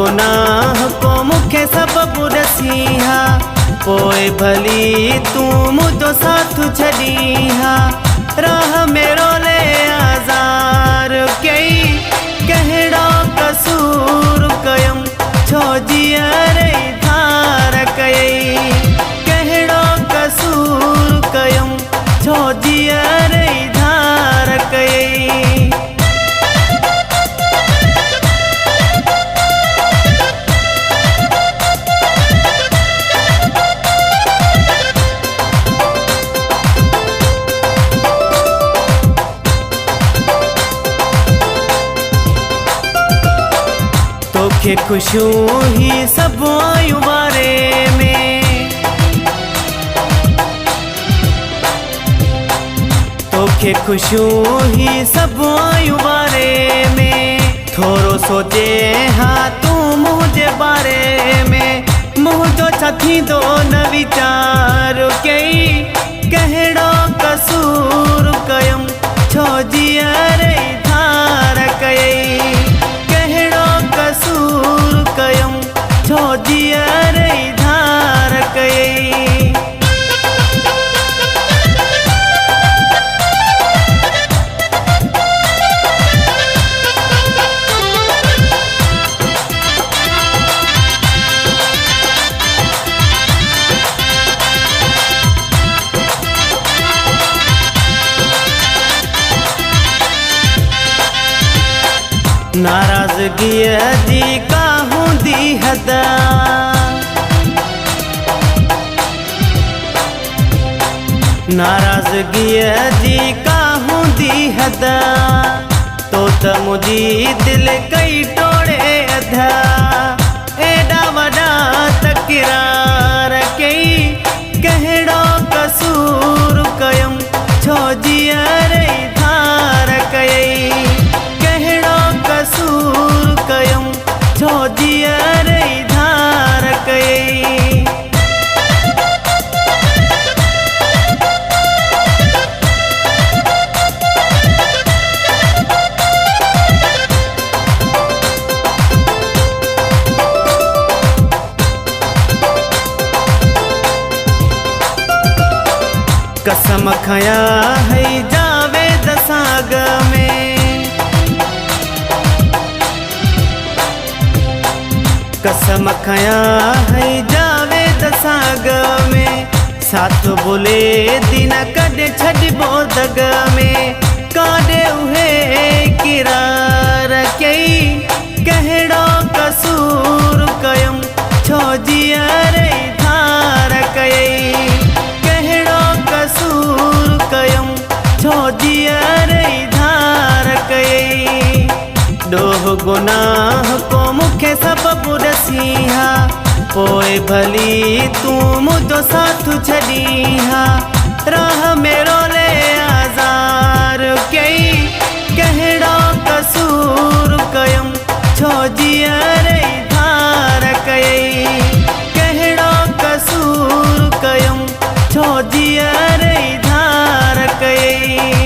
गुनाह को मुखे सब बुरसिहा पोए भली तू मुझो साथ छड़ीहा राह मेरो ले आजार कई कहड़ो कसूर कयम छो जियरे धार कई कहड़ो कसूर कयम छो जियरे धार कई। तोखे खुशियों ही सब आयु बारे में तोखे खुशियों ही सब आयु बारे में थोरो सोचे हाँ तू मुझे बारे में मुझो छथी दो न विचार कई कहड़ो कसूर कयम छो जियरे धार कई कहड़ो कसूर कयम छो जियरे धार कई। नाराजगी जी का दी हदा नाराजगी जी का दी हदा तो मुझी दिल कई टोड़े अधा एडा वडा तकरार कई कहड़ो कसूर कयम छो जियरे धार कई कहड़ो कसूर कयम छो जियरे धार कई। कसम खया है जावे दसाग में कसम खया है जावे दसाग में साथ बोले दिन कद छड़बो दग में काडे उहे किरार कई कहड़ो कसूर कयम छो जियरे धार कई कहड़ो कसूर कयम छो जियरे धार कई। डोह गुनाह को मुखे सब बुरसिहा पोए भली तू मुझो साथ छड़ीहा राह मेरो ले आजार कई कहड़ो कसूर कयम छो जियरे धार कई कहड़ो कसूर कयम छो जियरे धार कई।